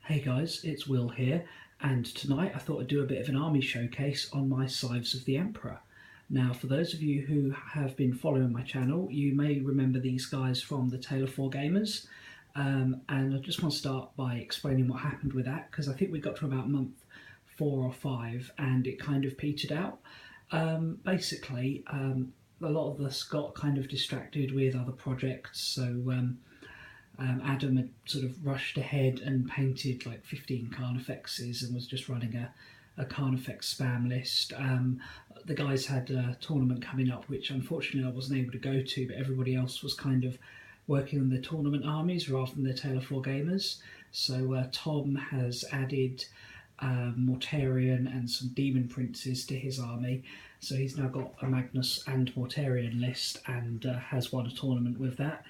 Hey guys, it's Will here, and tonight I thought I'd do a bit of an army showcase on my Scythes of the Emperor. Now, for those of you who have been following my channel, you may remember these guys from the Tale of Four Gamers, and I just want to start by explaining what happened with that, because I think we got to about month 4 or 5 and it kind of petered out. Basically, a lot of us got kind of distracted with other projects, so Adam had sort of rushed ahead and painted like 15 Carnifexes and was just running a Carnifex spam list. The guys had a tournament coming up, which unfortunately I wasn't able to go to, but everybody else was kind of working on their tournament armies rather than their Tale of Four Gamers. So Tom has added Mortarion and some Demon Princes to his army. So he's now got a Magnus and Mortarion list and has won a tournament with that.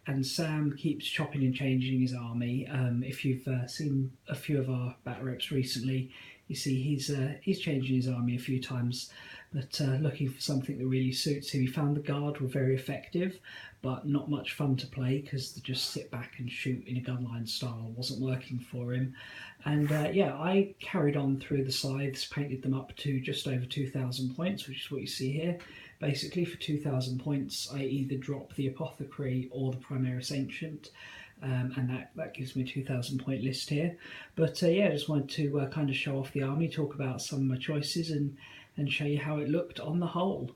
And Sam keeps chopping and changing his army. If you've seen a few of our battle reps recently, you see he's changing his army a few times, but looking for something that really suits him. He found the Guard were very effective, but not much fun to play because they just sit back and shoot in a gunline style wasn't working for him. And yeah, I carried on through the Scythes, painted them up to just over 2,000 points, which is what you see here. Basically, for 2,000 points, I either drop the Apothecary or the Primaris Ancient, and that gives me a 2,000 point list here. But yeah, I just wanted to kind of show off the army, talk about some of my choices, and show you how it looked on the whole.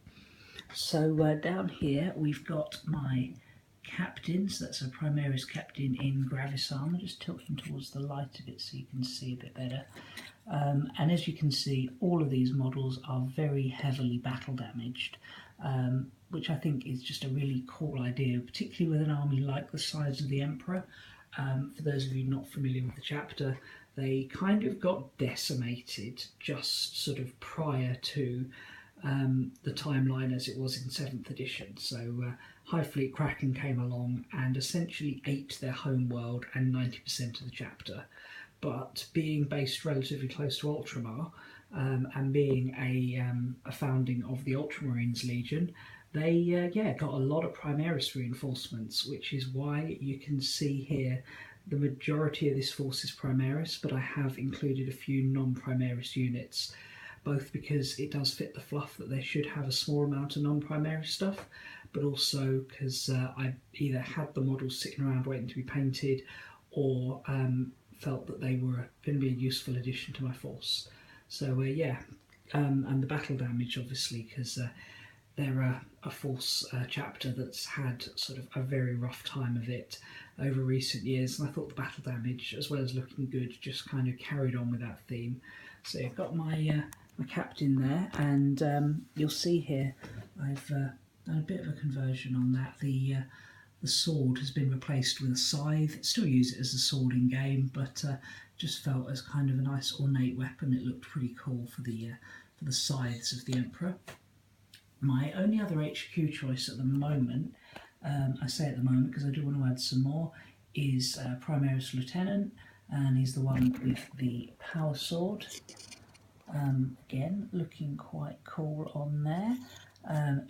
So down here we've got my captains. That's a Primaris captain in Gravis armour. Just tilt him towards the light a bit so you can see a bit better. And as you can see, all of these models are very heavily battle damaged, which I think is just a really cool idea, particularly with an army like the size of the Emperor. For those of you not familiar with the chapter, they kind of got decimated just sort of prior to the timeline as it was in 7th edition. So High Fleet Kraken came along and essentially ate their home world and 90% of the chapter. But being based relatively close to Ultramar, and being a founding of the Ultramarines Legion, they yeah, got a lot of Primaris reinforcements, which is why you can see here the majority of this force is Primaris, but I have included a few non-Primaris units, both because it does fit the fluff that they should have a small amount of non-Primaris stuff, but also because I either had the models sitting around waiting to be painted, or felt that they were going to be a useful addition to my force. So yeah, and the battle damage obviously, because they're a force chapter that's had sort of a very rough time of it over recent years, and I thought the battle damage, as well as looking good, just kind of carried on with that theme. So I've got my captain there, and you'll see here I've done a bit of a conversion on that. The sword has been replaced with a scythe. Still use it as a sword in game, but just felt as kind of a nice ornate weapon. It looked pretty cool for the Scythes of the Emperor. My only other HQ choice at the moment, I say at the moment because I do want to add some more, is Primaris Lieutenant, and he's the one with the power sword. Again, looking quite cool on there,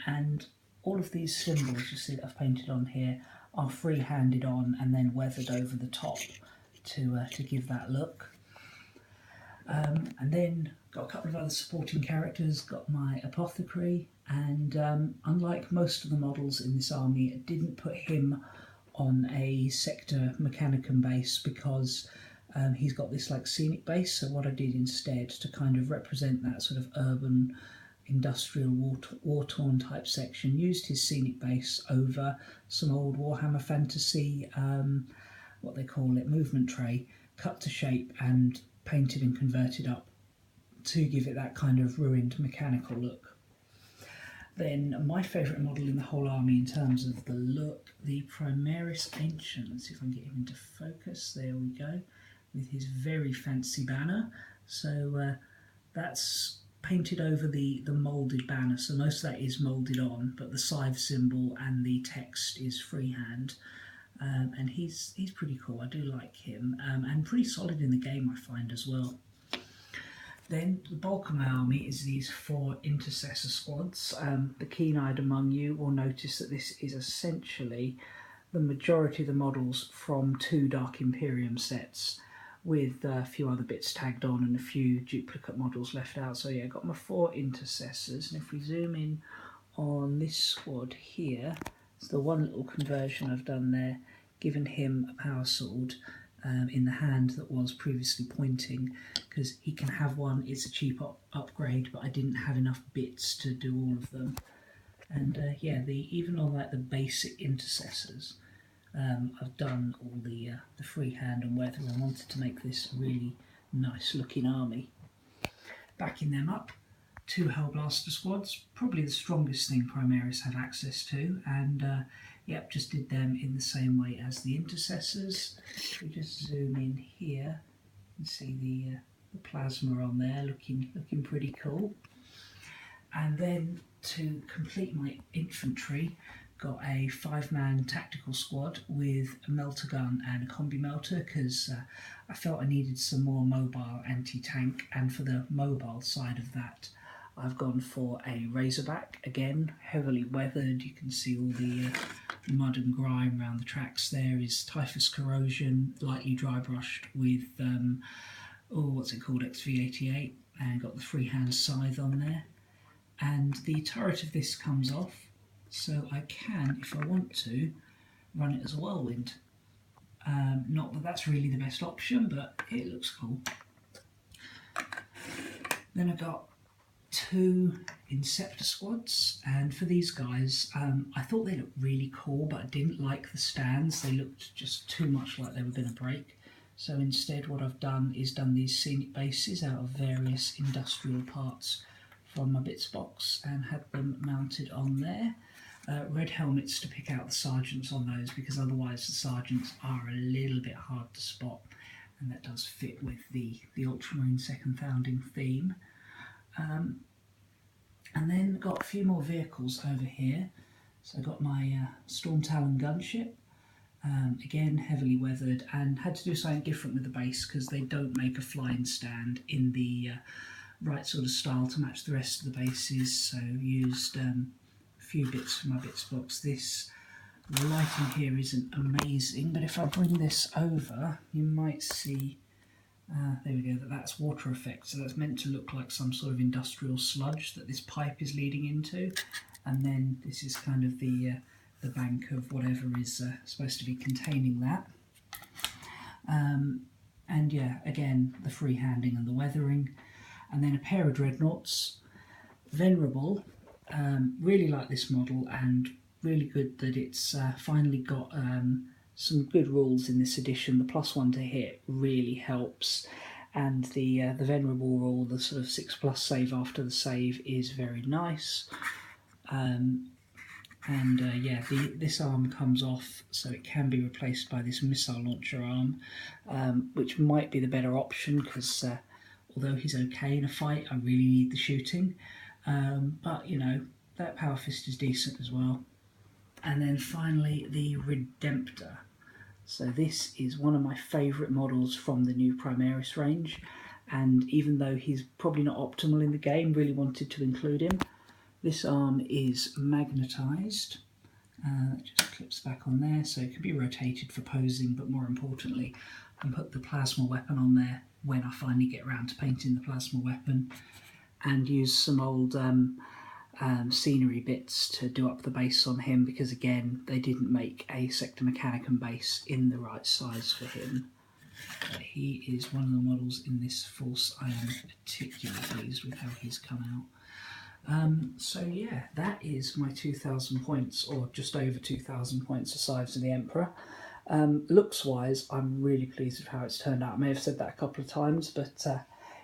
and all of these symbols you see that I've painted on here are free-handed on and then weathered over the top to give that look. And then got a couple of other supporting characters, got my Apothecary, and unlike most of the models in this army, I didn't put him on a sector mechanicum base because he's got this like scenic base. So what I did instead, to kind of represent that sort of urban industrial war-torn type section, used his scenic base over some old Warhammer fantasy, what they call it, movement tray, cut to shape and painted and converted up to give it that kind of ruined mechanical look. Then my favourite model in the whole army in terms of the look, the Primaris Ancient. Let's see if I can get him into focus. There we go, with his very fancy banner. So that's painted over the moulded banner, so most of that is moulded on, but the scythe symbol and the text is freehand. And he's pretty cool. I do like him, and pretty solid in the game I find as well. Then the bulk of my army is these 4 intercessor squads. The keen-eyed among you will notice that this is essentially the majority of the models from 2 Dark Imperium sets, with a few other bits tagged on and a few duplicate models left out. So yeah, I've got my 4 intercessors, and if we zoom in on this squad here, it's the one little conversion I've done there, given him a power sword in the hand that was previously pointing, because he can have one. It's a cheap upgrade, but I didn't have enough bits to do all of them. And yeah, even on like the basic intercessors, I've done all the freehand and weather. I wanted to make this a really nice looking army. Backing them up, 2 Hellblaster squads, probably the strongest thing Primaris have access to, and yep, just did them in the same way as the intercessors. We just zoom in here and see the plasma on there, looking pretty cool. And then to complete my infantry, got a 5-man tactical squad with a melter gun and a combi melter, because I felt I needed some more mobile anti-tank, and for the mobile side of that I've gone for a Razorback, again heavily weathered. You can see all the mud and grime around the tracks. There is Typhus Corrosion, lightly dry brushed with what's it called, XV88, and got the freehand scythe on there. And the turret of this comes off, so I can, if I want to, run it as a whirlwind. Not that that's really the best option, but it looks cool. Then I got 2 Inceptor squads, and for these guys, I thought they looked really cool, but I didn't like the stands. They looked just too much like they were going to break. So instead what I've done is done these scenic bases out of various industrial parts from my bits box and had them mounted on there. Red helmets to pick out the sergeants on those, because otherwise the sergeants are a little bit hard to spot, and that does fit with the Ultramarine Second Founding theme. And then got a few more vehicles over here. So I got my Storm Talon gunship, again heavily weathered, and had to do something different with the base because they don't make a flying stand in the right sort of style to match the rest of the bases, so used a few bits from my bits box. This lighting here isn't amazing, but if I bring this over you might see, there we go, that's water effect, so that's meant to look like some sort of industrial sludge that this pipe is leading into, and then this is kind of the bank of whatever is supposed to be containing that. And yeah, again, the freehanding and the weathering. And then a pair of dreadnoughts, Venerable. Really like this model, and really good that it's finally got some good rules in this edition. The +1 to hit really helps, and the Venerable rule, the sort of 6+ save after the save, is very nice. Yeah, this arm comes off, so it can be replaced by this missile launcher arm, which might be the better option, because although he's okay in a fight, I really need the shooting. But, you know, that Power Fist is decent as well. And then finally, the Redemptor. So this is one of my favourite models from the new Primaris range, and even though he's probably not optimal in the game, really wanted to include him. This arm is magnetised. It just clips back on there, so it can be rotated for posing, but more importantly, I can put the plasma weapon on there when I finally get around to painting the plasma weapon, and use some old scenery bits to do up the base on him, because again, they didn't make a Sector Mechanicum base in the right size for him. He is one of the models in this force I am particularly pleased with how he's come out. So yeah, that is my 2,000 points, or just over 2,000 points of Scythes of the Emperor. Looks wise, I'm really pleased with how it's turned out. I may have said that a couple of times, but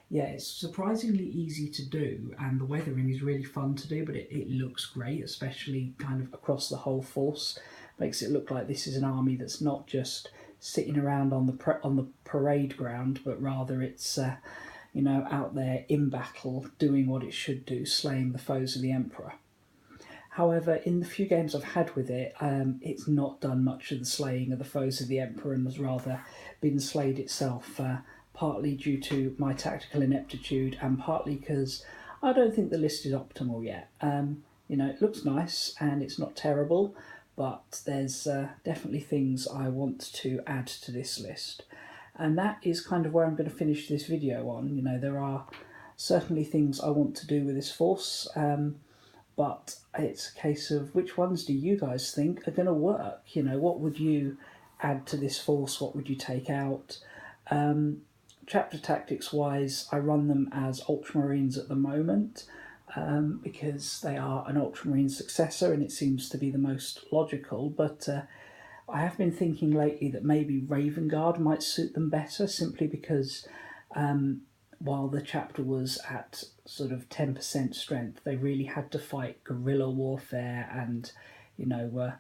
yeah, it's surprisingly easy to do, and the weathering is really fun to do, but it looks great, especially kind of across the whole force. Makes it look like this is an army that's not just sitting around on the parade ground, but rather it's you know, out there in battle, doing what it should do, slaying the foes of the Emperor. However, in the few games I've had with it, it's not done much of the slaying of the foes of the Emperor, and has rather been slayed itself, partly due to my tactical ineptitude, and partly because I don't think the list is optimal yet. You know, it looks nice, and it's not terrible, but there's definitely things I want to add to this list. And that is kind of where I'm going to finish this video on. You know, there are certainly things I want to do with this force, but it's a case of which ones do you guys think are going to work? You know, what would you add to this force? What would you take out? Chapter tactics wise, I run them as Ultramarines at the moment, because they are an Ultramarine successor and it seems to be the most logical, but I have been thinking lately that maybe Raven Guard might suit them better, simply because while the chapter was at sort of 10% strength, they really had to fight guerrilla warfare and, you know,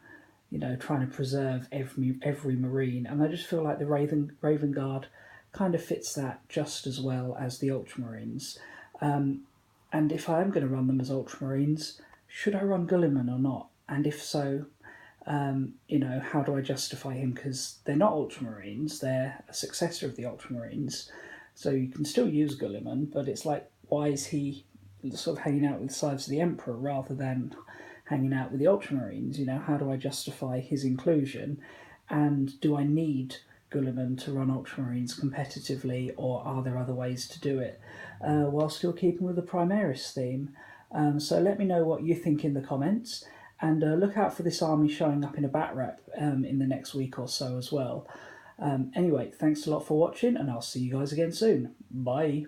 trying to preserve every Marine. And I just feel like the Raven Guard kind of fits that just as well as the Ultramarines. And if I am going to run them as Ultramarines, should I run Gulliman or not? And if so, you know, how do I justify him? Because they're not Ultramarines, they're a successor of the Ultramarines. So you can still use Gulliman, but it's like, why is he sort of hanging out with Scythes of the Emperor rather than hanging out with the Ultramarines? You know, how do I justify his inclusion? And do I need Gulliman to run Ultramarines competitively, or are there other ways to do it while still keeping with the Primaris theme? So let me know what you think in the comments, and look out for this army showing up in a bat rep in the next week or so as well. Anyway, thanks a lot for watching, and I'll see you guys again soon. Bye.